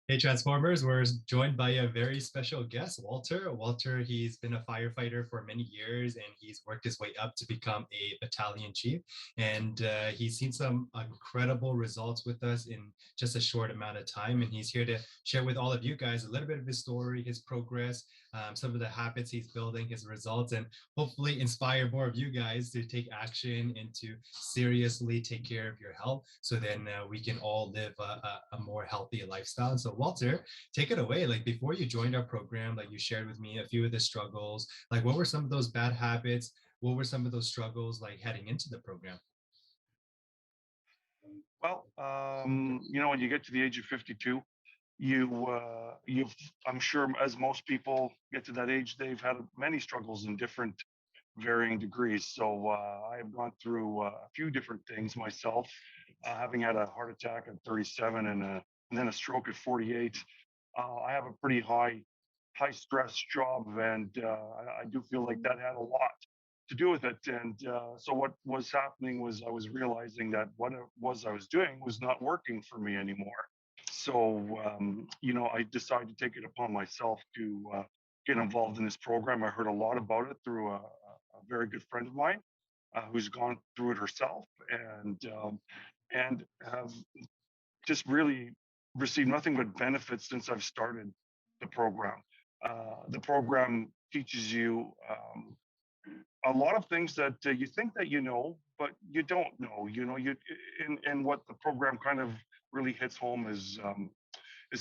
Hey, Transformers, we're joined by a very special guest, Walter. Walter, he's been a firefighter for many years and he's worked his way up to become a battalion chief. And he's seen some incredible results with us in just a short amount of time. And he's here to share with all of you guys a little bit of his story, his progress, some of the habits he's building, his results, and hopefully inspire more of you guys to take action and to seriously take care of your health so then we can all live a more healthy lifestyle. So Walter, take it away. Like before you joined our program, like you shared with me a few of the struggles, like what were some of those bad habits? What were some of those struggles like heading into the program? Well, when you get to the age of 52, you've, I'm sure, as most people get to that age, they've had many struggles in different varying degrees. So I have gone through a few different things myself, having had a heart attack at 37 and then a stroke at 48. I have a pretty high stress job, and I do feel like that had a lot to do with it. And so what was happening was I was realizing that what it was I was doing was not working for me anymore. So I decided to take it upon myself to get involved in this program. I heard a lot about it through a very good friend of mine who's gone through it herself, and have just really received nothing but benefits since I've started the program. The program teaches you a lot of things that you think that you know, but you don't know. And what the program kind of really hits home is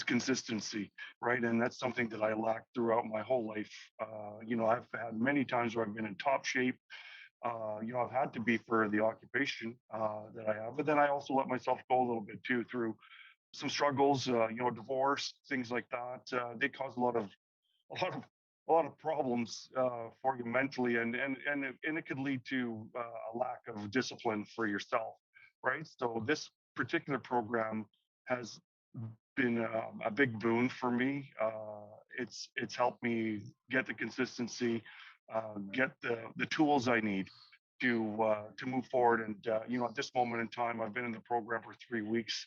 consistency, right? And that's something that I lacked throughout my whole life. I've had many times where I've been in top shape. I've had to be for the occupation that I have, but then I also let myself go a little bit too through some struggles, divorce, things like that. They cause a lot of a lot of problems for you mentally, and it could lead to a lack of discipline for yourself, right? So this particular program has been a big boon for me. It's helped me get the consistency, get the tools I need to move forward. And at this moment in time, I've been in the program for 3 weeks.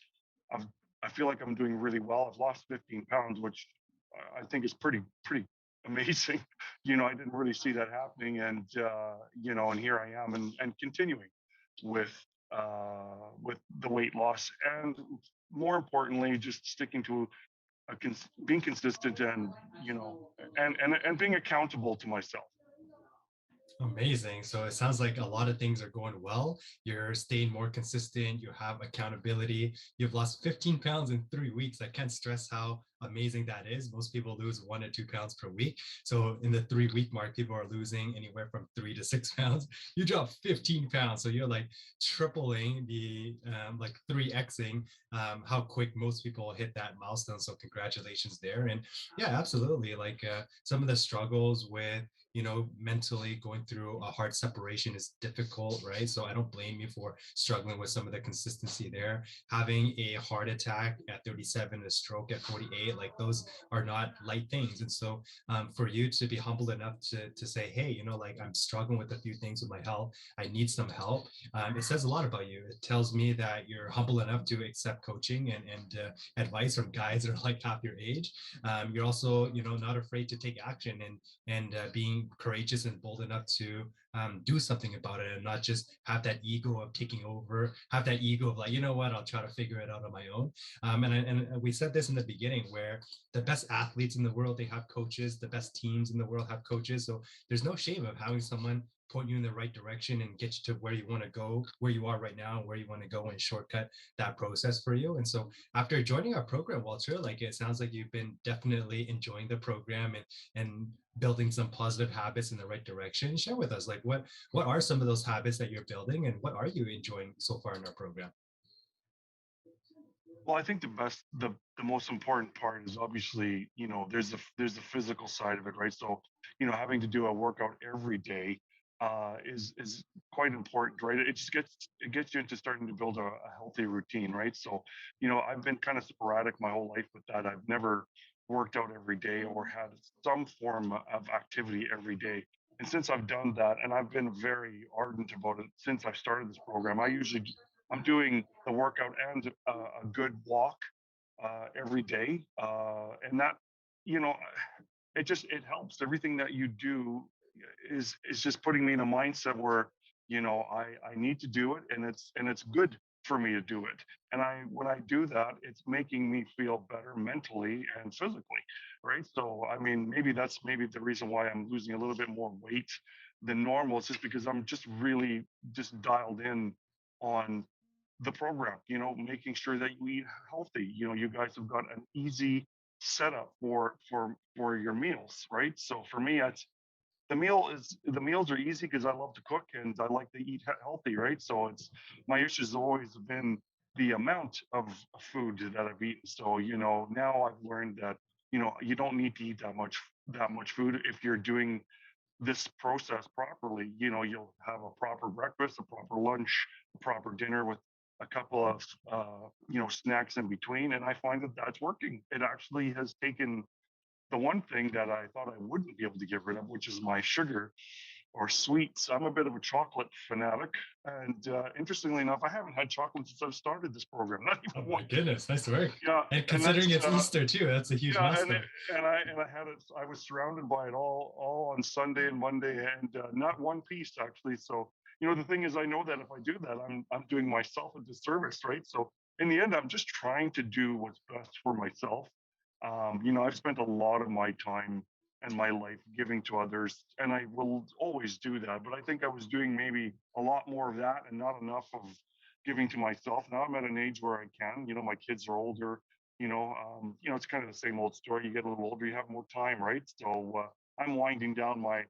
I've I feel like I'm doing really well. I've lost 15 pounds, which I think is pretty amazing. I didn't really see that happening, and here I am, and continuing with with the weight loss, and more importantly, just sticking to being consistent, and and being accountable to myself. Amazing. So it sounds like a lot of things are going well. You're staying more consistent. You have accountability. You've lost 15 pounds in 3 weeks. I can't stress how amazing that is. Most people lose 1 to 2 pounds per week. So in the 3 week mark, people are losing anywhere from 3 to 6 pounds. You drop 15 pounds. So you're like tripling like 3xing how quick most people hit that milestone. So congratulations there. And yeah, absolutely. Like some of the struggles with mentally going through a hard separation is difficult, right? So I don't blame you for struggling with some of the consistency there. Having a heart attack at 37, a stroke at 48, like those are not light things. And so for you to be humble enough to say, hey, like I'm struggling with a few things with my health, I need some help. It says a lot about you. It tells me that you're humble enough to accept coaching and advice from guys that are like half your age. You're also, not afraid to take action and being courageous and bold enough to do something about it and not just have that ego of taking over, have that ego of like, you know what, I'll try to figure it out on my own. And we said this in the beginning where the best athletes in the world, they have coaches, the best teams in the world have coaches. So there's no shame of having someone point you in the right direction and get you to where you want to go, where you are right now, and where you want to go and shortcut that process for you. And so after joining our program, Walter, like it sounds like you've been definitely enjoying the program and building some positive habits in the right direction. Share with us, like what are some of those habits that you're building, and what are you enjoying so far in our program? Well, I think the most important part is obviously, there's the physical side of it, right? So, having to do a workout every day is quite important, right? It gets you into starting to build a healthy routine, right? So, I've been kind of sporadic my whole life with that. I've never worked out every day or had some form of activity every day. And since I've done that, and I've been very ardent about it since I've started this program, I'm doing the workout and a good walk every day, and that, you know, it helps. Everything that you do is just putting me in a mindset where, I need to do it, and it's good for me to do it. And when I do that, it's making me feel better mentally and physically, right? So I mean, maybe the reason why I'm losing a little bit more weight than normal. It's just because I'm just really just dialed in on the program, making sure that you eat healthy. You guys have got an easy setup for your meals, right? So for me, the meals are easy because I love to cook and I like to eat healthy, right? So it's my issue has always been the amount of food that I've eaten. So now I've learned that you don't need to eat that much food if you're doing this process properly. You'll have a proper breakfast, a proper lunch, a proper dinner with a couple of snacks in between, and I find that that's working. It actually has taken the one thing that I thought I wouldn't be able to get rid of, which is my sugar or sweets. I'm a bit of a chocolate fanatic, and interestingly enough, I haven't had chocolate since I've started this program. Not Oh even my once. goodness, nice work. Yeah, And and considering that's it's Easter too, that's a huge yeah, and it, milestone. and I had it. I was surrounded by it all on Sunday and Monday, and not one piece actually. So the thing is, I know that if I do that, I'm doing myself a disservice, right? So in the end, I'm just trying to do what's best for myself. I've spent a lot of my time and my life giving to others, and I will always do that. But I think I was doing maybe a lot more of that and not enough of giving to myself. Now I'm at an age where I can. My kids are older. It's kind of the same old story. You get a little older, you have more time, right? So I'm winding down my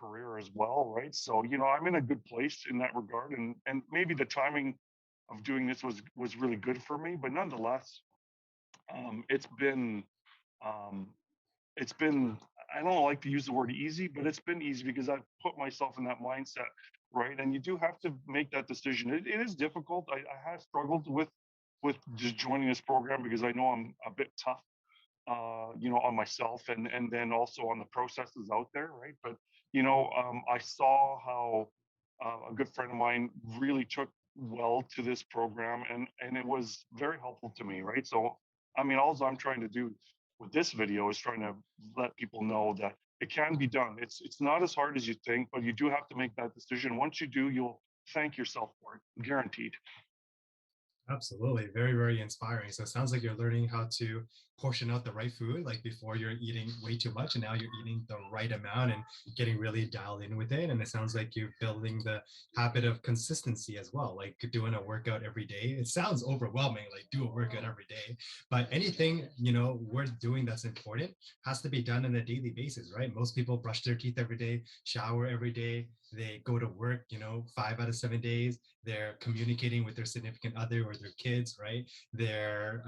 career as well, right? So I'm in a good place in that regard, and maybe the timing of doing this was really good for me, but nonetheless, um, it's been um, it's been I don't like to use the word easy, but it's been easy because I've put myself in that mindset, right? And you do have to make that decision. It is difficult. I have struggled with just joining this program because I know I'm a bit tough, on myself and then also on the processes out there, right? But I saw how a good friend of mine really took well to this program, and it was very helpful to me, right? So, I mean, all I'm trying to do with this video is trying to let people know that it can be done. It's not as hard as you think, but you do have to make that decision. Once you do, you'll thank yourself for it, guaranteed. Absolutely. Very, very inspiring. So it sounds like you're learning how to portion out the right food. Like before, you're eating way too much, and now you're eating the right amount and getting really dialed in with it. And it sounds like you're building the habit of consistency as well, like doing a workout every day. It sounds overwhelming, like do a workout every day. But anything, worth doing that's important has to be done on a daily basis, right? Most people brush their teeth every day, shower every day. They go to work, 5 out of 7 days. They're communicating with their significant other or their kids, right? They're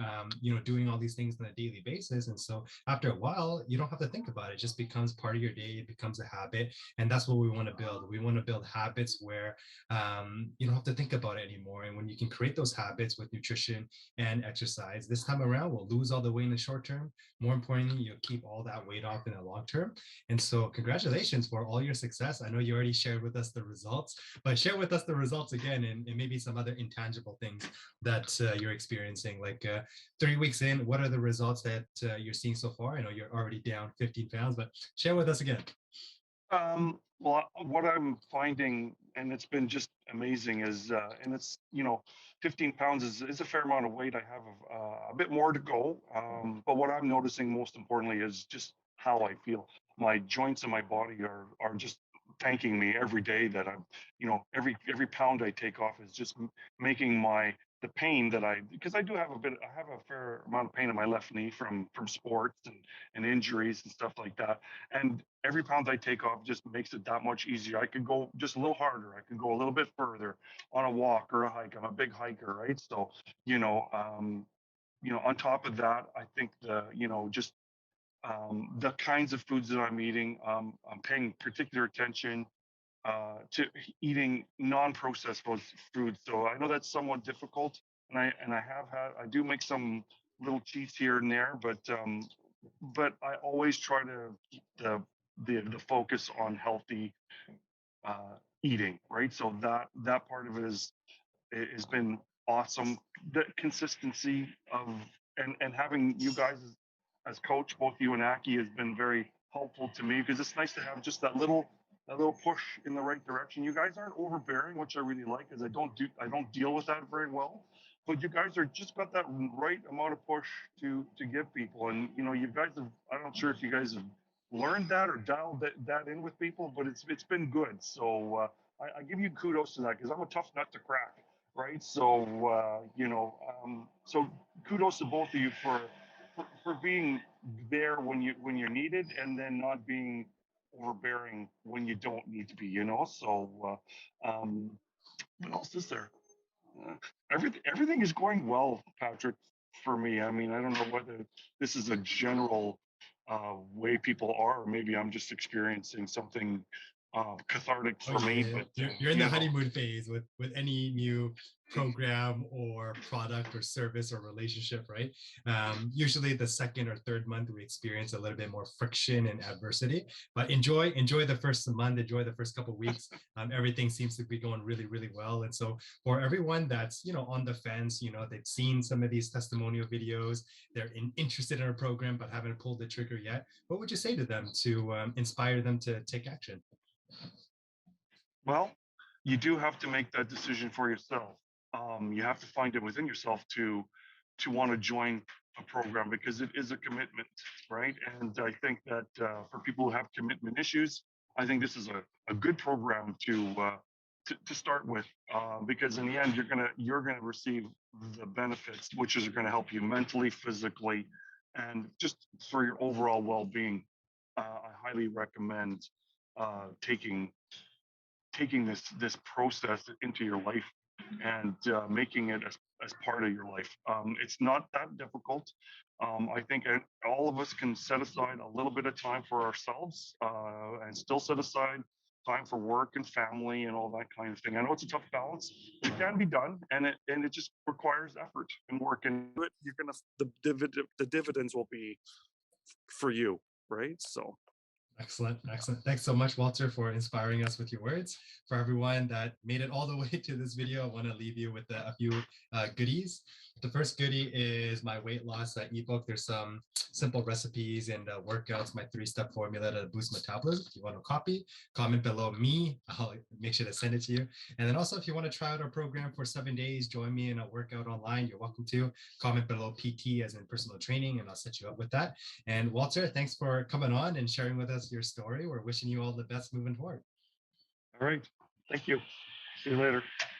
doing all these things on a daily basis, and so after a while you don't have to think about it. It just becomes part of your day. It becomes a habit, and that's what we want to build. We want to build habits where you don't have to think about it anymore. And when you can create those habits with nutrition and exercise, this time around we'll lose all the weight in the short term. More importantly, you'll keep all that weight off in the long term. And so congratulations for all your success. I know you already shared with us the results, but share with us the results again, and maybe some other intangible things that you're experiencing. Like 3 weeks in, what are the results that you're seeing so far? I know you're already down 15 pounds, but share with us again. Well, what I'm finding, and it's been just amazing, is, and it's, 15 pounds is a fair amount of weight. I have a bit more to go. But what I'm noticing most importantly is just how I feel. My joints in my body are just thanking me every day that I'm, every pound I take off is just making the pain that because I have a fair amount of pain in my left knee from sports and injuries and stuff like that. And every pound I take off just makes it that much easier. I can go just a little harder. I can go a little bit further on a walk or a hike. I'm a big hiker, right? So, on top of that, I think just the kinds of foods that I'm eating, I'm paying particular attention to eating non-processed foods. So I know that's somewhat difficult, and I do make some little cheats here and there, but I always try to keep the focus on healthy eating, right? So that part of it has been awesome. The consistency of and having you guys as coach, both you and Aki, has been very helpful to me because it's nice to have just that little push in the right direction. You guys aren't overbearing, which I really like, because I don't deal with that very well. But you guys are just got that right amount of push to give people, and you know, you guys have. I'm not sure if you guys have learned that or dialed that in with people, but it's been good. So I give you kudos to that because I'm a tough nut to crack, right? So so kudos to both of you for being there when you're needed, and then not being overbearing when you don't need to be. So what else is there? Uh, everything is going well, Patrick. For me, I mean, I don't know whether this is a general way people are, or maybe I'm just experiencing something cathartic Oh for me. yeah, But you're in the honeymoon phase with any new program or product or service or relationship, right? Usually the second or third month we experience a little bit more friction and adversity, but enjoy the first month, enjoy the first couple of weeks. Everything seems to be going really well, and so for everyone that's on the fence, they've seen some of these testimonial videos, they're interested in a program but haven't pulled the trigger yet. What would you say to them to inspire them to take action? well, you do have to make that decision for yourself. You have to find it within yourself to want to join a program because it is a commitment, right? And I think that for people who have commitment issues, I think this is a good program to start with because in the end you're gonna receive the benefits, which is going to help you mentally, physically, and just for your overall well-being. I highly recommend taking this process into your life and making it as part of your life. It's not that difficult. I think all of us can set aside a little bit of time for ourselves and still set aside time for work and family and all that kind of thing. I know it's a tough balance, but it can be done, and it just requires effort and work. And you're gonna the dividends will be for you, right? So. Excellent, excellent. Thanks so much, Walter, for inspiring us with your words. For everyone that made it all the way to this video, I want to leave you with a few goodies. The first goodie is my weight loss ebook. There's some simple recipes and workouts, my 3-step formula to boost metabolism. If you want a copy, comment below me. I'll make sure to send it to you. And then also, if you want to try out our program for 7 days, join me in a workout online, you're welcome to. Comment below PT as in personal training, and I'll set you up with that. And Walter, thanks for coming on and sharing with us your story. We're wishing you all the best moving forward. All right. Thank you. See you later.